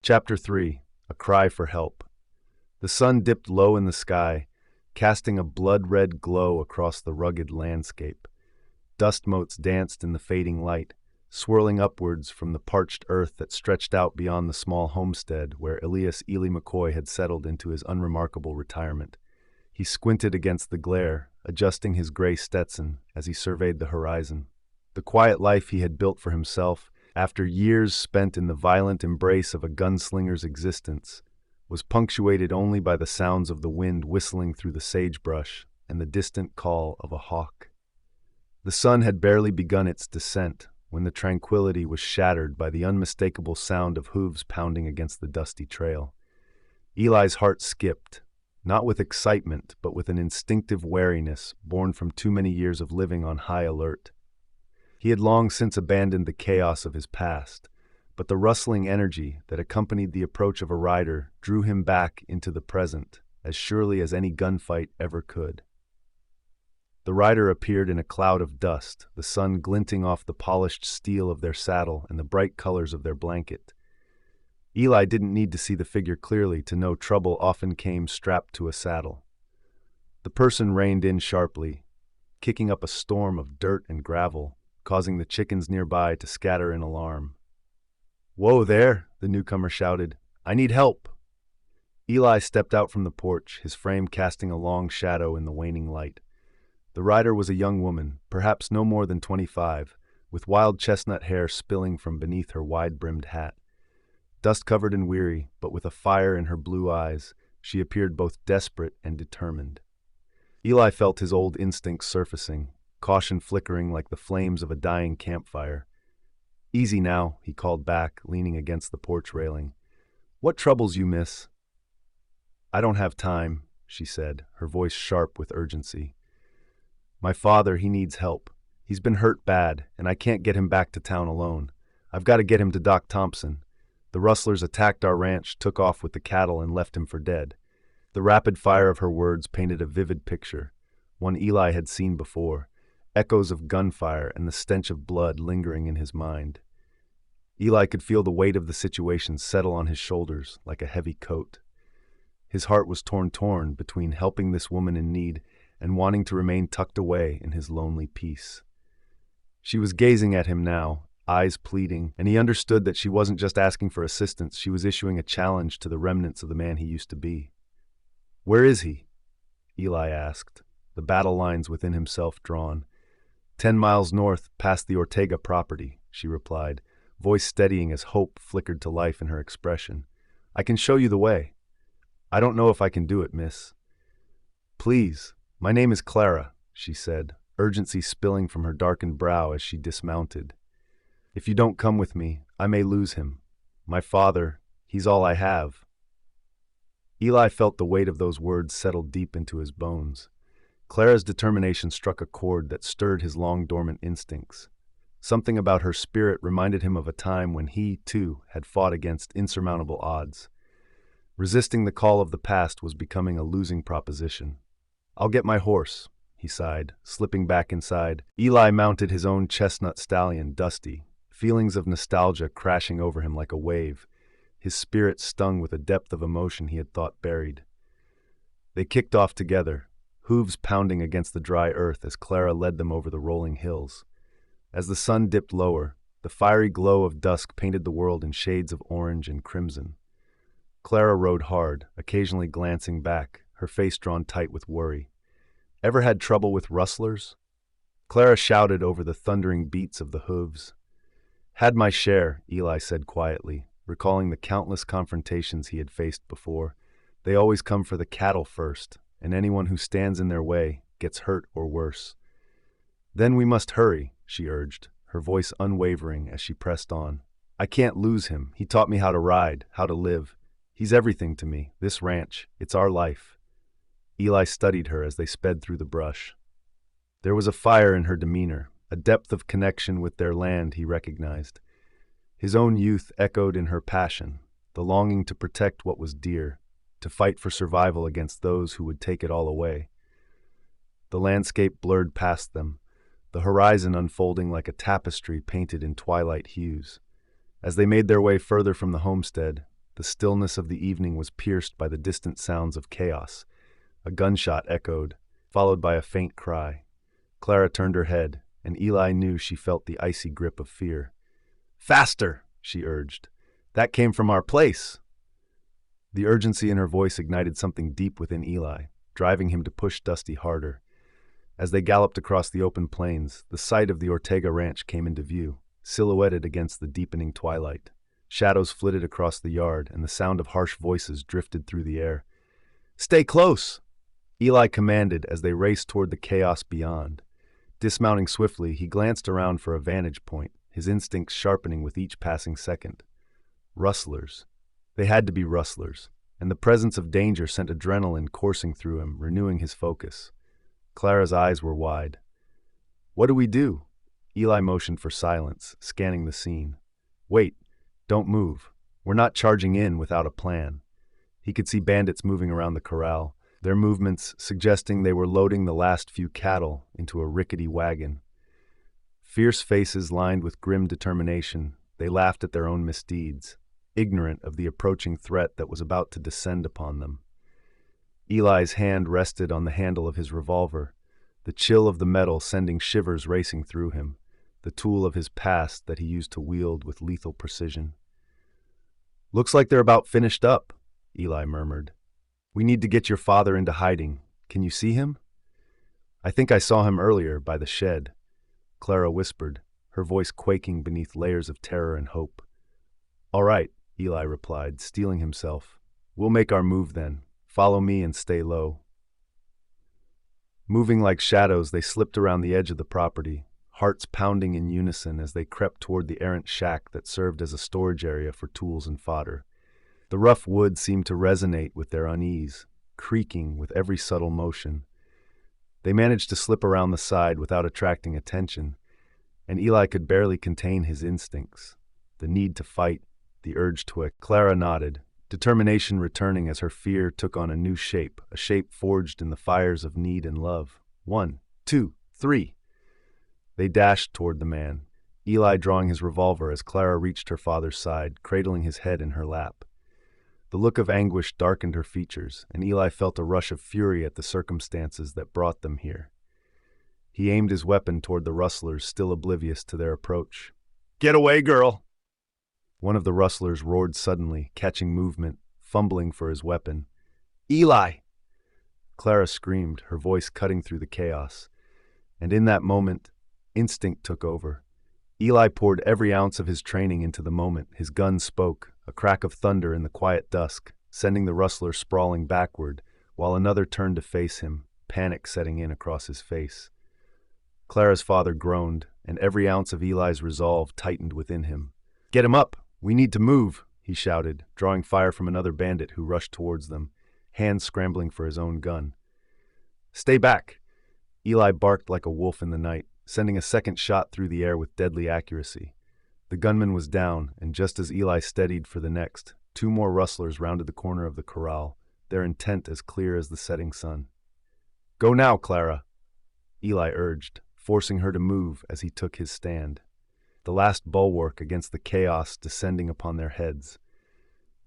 Chapter 3. A Cry for Help. The sun dipped low in the sky, casting a blood-red glow across the rugged landscape. Dust motes danced in the fading light, swirling upwards from the parched earth that stretched out beyond the small homestead where Elias Ely McCoy had settled into his unremarkable retirement. He squinted against the glare, adjusting his gray Stetson as he surveyed the horizon. The quiet life he had built for himself, after years spent in the violent embrace of a gunslinger's existence, was punctuated only by the sounds of the wind whistling through the sagebrush and the distant call of a hawk. The sun had barely begun its descent when the tranquility was shattered by the unmistakable sound of hooves pounding against the dusty trail. Eli's heart skipped, not with excitement, but with an instinctive wariness born from too many years of living on high alert. He had long since abandoned the chaos of his past, but the rustling energy that accompanied the approach of a rider drew him back into the present as surely as any gunfight ever could. The rider appeared in a cloud of dust, the sun glinting off the polished steel of their saddle and the bright colors of their blanket. Eli didn't need to see the figure clearly to know trouble often came strapped to a saddle. The person reined in sharply, kicking up a storm of dirt and gravel, causing the chickens nearby to scatter in alarm. "Whoa there," the newcomer shouted. "I need help." Eli stepped out from the porch, his frame casting a long shadow in the waning light. The rider was a young woman, perhaps no more than 25, with wild chestnut hair spilling from beneath her wide-brimmed hat. Dust-covered and weary, but with a fire in her blue eyes, she appeared both desperate and determined. Eli felt his old instincts surfacing, caution flickering like the flames of a dying campfire. "Easy now," he called back, leaning against the porch railing. "What troubles you, miss?" "I don't have time," she said, her voice sharp with urgency. "My father, he needs help. He's been hurt bad, and I can't get him back to town alone. I've got to get him to Doc Thompson. The rustlers attacked our ranch, took off with the cattle, and left him for dead." The rapid fire of her words painted a vivid picture, one Eli had seen before, echoes of gunfire and the stench of blood lingering in his mind. Eli could feel the weight of the situation settle on his shoulders like a heavy coat. His heart was torn between helping this woman in need and wanting to remain tucked away in his lonely peace. She was gazing at him now, eyes pleading, and he understood that she wasn't just asking for assistance, she was issuing a challenge to the remnants of the man he used to be. "Where is he?" Eli asked, the battle lines within himself drawn. 10 miles north, past the Ortega property," she replied, voice steadying as hope flickered to life in her expression. "I can show you the way." "I don't know if I can do it, miss." "Please, my name is Clara," she said, urgency spilling from her darkened brow as she dismounted. "If you don't come with me, I may lose him. My father, he's all I have." Eli felt the weight of those words settle deep into his bones. Clara's determination struck a chord that stirred his long-dormant instincts. Something about her spirit reminded him of a time when he, too, had fought against insurmountable odds. Resisting the call of the past was becoming a losing proposition. "I'll get my horse," he sighed, slipping back inside. Eli mounted his own chestnut stallion, Dusty, feelings of nostalgia crashing over him like a wave, his spirit stung with a depth of emotion he had thought buried. They kicked off together, hooves pounding against the dry earth as Clara led them over the rolling hills. As the sun dipped lower, the fiery glow of dusk painted the world in shades of orange and crimson. Clara rode hard, occasionally glancing back, her face drawn tight with worry. "Ever had trouble with rustlers?" Clara shouted over the thundering beats of the hooves. "Had my share," Eli said quietly, recalling the countless confrontations he had faced before. "They always come for the cattle first, and anyone who stands in their way gets hurt or worse." "Then we must hurry," she urged, her voice unwavering as she pressed on. "I can't lose him. He taught me how to ride, how to live. He's everything to me, this ranch. It's our life." Eli studied her as they sped through the brush. There was a fire in her demeanor, a depth of connection with their land he recognized. His own youth echoed in her passion, the longing to protect what was dear, to fight for survival against those who would take it all away. The landscape blurred past them, the horizon unfolding like a tapestry painted in twilight hues. As they made their way further from the homestead, the stillness of the evening was pierced by the distant sounds of chaos. A gunshot echoed, followed by a faint cry. Clara turned her head, and Eli knew she felt the icy grip of fear. "Faster!" she urged. "That came from our place!" The urgency in her voice ignited something deep within Eli, driving him to push Dusty harder. As they galloped across the open plains, the site of the Ortega Ranch came into view, silhouetted against the deepening twilight. Shadows flitted across the yard, and the sound of harsh voices drifted through the air. "Stay close!" Eli commanded as they raced toward the chaos beyond. Dismounting swiftly, he glanced around for a vantage point, his instincts sharpening with each passing second. Rustlers. They had to be rustlers, and the presence of danger sent adrenaline coursing through him, renewing his focus. Clara's eyes were wide. "What do we do?" Eli motioned for silence, scanning the scene. "Wait. Don't move. We're not charging in without a plan." He could see bandits moving around the corral, their movements suggesting they were loading the last few cattle into a rickety wagon. Fierce faces lined with grim determination, they laughed at their own misdeeds, ignorant of the approaching threat that was about to descend upon them. Eli's hand rested on the handle of his revolver, the chill of the metal sending shivers racing through him, the tool of his past that he used to wield with lethal precision. "Looks like they're about finished up," Eli murmured. "We need to get your father into hiding. Can you see him?" "I think I saw him earlier, by the shed," Clara whispered, her voice quaking beneath layers of terror and hope. "All right," Eli replied, steeling himself. "We'll make our move then. Follow me and stay low." Moving like shadows, they slipped around the edge of the property, hearts pounding in unison as they crept toward the errant shack that served as a storage area for tools and fodder. The rough wood seemed to resonate with their unease, creaking with every subtle motion. They managed to slip around the side without attracting attention, and Eli could barely contain his instincts. The need to fight, the urge to act. Clara nodded, determination returning as her fear took on a new shape, a shape forged in the fires of need and love. 1, 2, 3. They dashed toward the man, Eli drawing his revolver as Clara reached her father's side, cradling his head in her lap. The look of anguish darkened her features, and Eli felt a rush of fury at the circumstances that brought them here. He aimed his weapon toward the rustlers, still oblivious to their approach. "Get away, girl!" One of the rustlers roared suddenly, catching movement, fumbling for his weapon. "Eli!" Clara screamed, her voice cutting through the chaos. And in that moment, instinct took over. Eli poured every ounce of his training into the moment. His gun spoke, a crack of thunder in the quiet dusk, sending the rustler sprawling backward, while another turned to face him, panic setting in across his face. Clara's father groaned, and every ounce of Eli's resolve tightened within him. "Get him up! We need to move!" he shouted, drawing fire from another bandit who rushed towards them, hands scrambling for his own gun. "Stay back!" Eli barked like a wolf in the night, sending a second shot through the air with deadly accuracy. The gunman was down, and just as Eli steadied for the next, 2 more rustlers rounded the corner of the corral, their intent as clear as the setting sun. "Go now, Clara," Eli urged, forcing her to move as he took his stand. The last bulwark against the chaos descending upon their heads.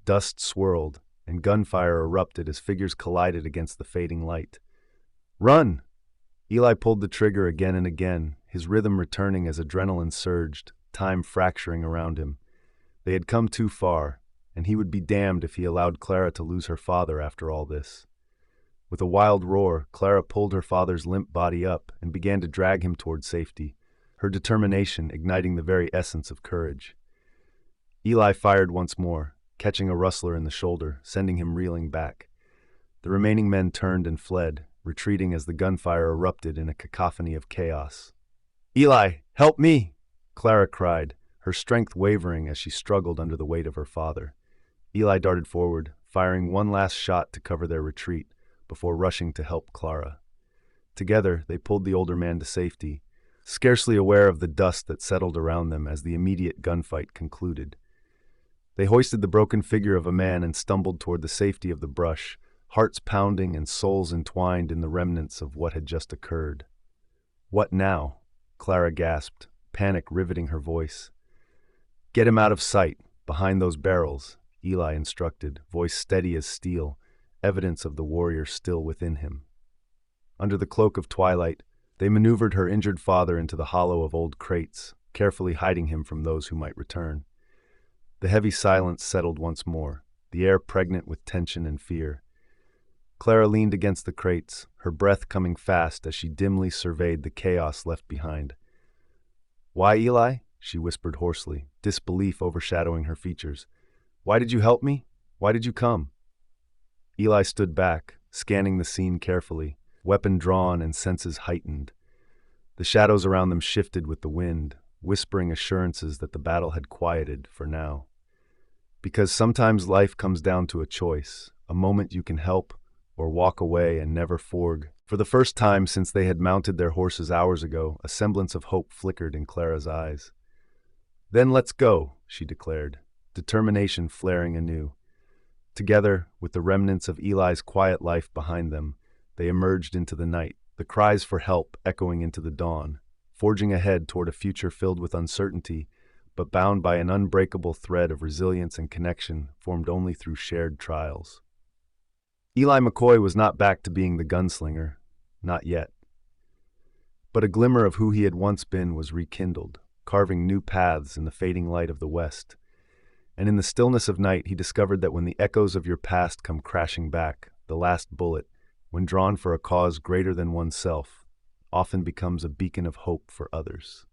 Dust swirled, and gunfire erupted as figures collided against the fading light. "Run!" Eli pulled the trigger again and again, his rhythm returning as adrenaline surged, time fracturing around him. They had come too far, and he would be damned if he allowed Clara to lose her father after all this. With a wild roar, Clara pulled her father's limp body up and began to drag him toward safety, her determination igniting the very essence of courage. Eli fired once more, catching a rustler in the shoulder, sending him reeling back. The remaining men turned and fled, retreating as the gunfire erupted in a cacophony of chaos. "Eli, help me!" Clara cried, her strength wavering as she struggled under the weight of her father. Eli darted forward, firing one last shot to cover their retreat, before rushing to help Clara. Together, they pulled the older man to safety, scarcely aware of the dust that settled around them as the immediate gunfight concluded. They hoisted the broken figure of a man and stumbled toward the safety of the brush, hearts pounding and souls entwined in the remnants of what had just occurred. "What now?" Clara gasped, panic riveting her voice. "Get him out of sight, behind those barrels," Eli instructed, voice steady as steel, evidence of the warrior still within him. Under the cloak of twilight, they maneuvered her injured father into the hollow of old crates, carefully hiding him from those who might return. The heavy silence settled once more, the air pregnant with tension and fear. Clara leaned against the crates, her breath coming fast as she dimly surveyed the chaos left behind. "Why, Eli?" she whispered hoarsely, disbelief overshadowing her features. "Why did you help me? Why did you come?" Eli stood back, scanning the scene carefully, weapon drawn and senses heightened. The shadows around them shifted with the wind, whispering assurances that the battle had quieted for now. Because sometimes life comes down to a choice, a moment you can help, or walk away and never forg. For the first time since they had mounted their horses hours ago, a semblance of hope flickered in Clara's eyes. "Then let's go," she declared, determination flaring anew. Together, with the remnants of Eli's quiet life behind them, they emerged into the night, the cries for help echoing into the dawn, forging ahead toward a future filled with uncertainty, but bound by an unbreakable thread of resilience and connection formed only through shared trials. Eli McCoy was not back to being the gunslinger, not yet. But a glimmer of who he had once been was rekindled, carving new paths in the fading light of the west. And in the stillness of night he discovered that when the echoes of your past come crashing back, the last bullet, when drawn for a cause greater than oneself, often becomes a beacon of hope for others.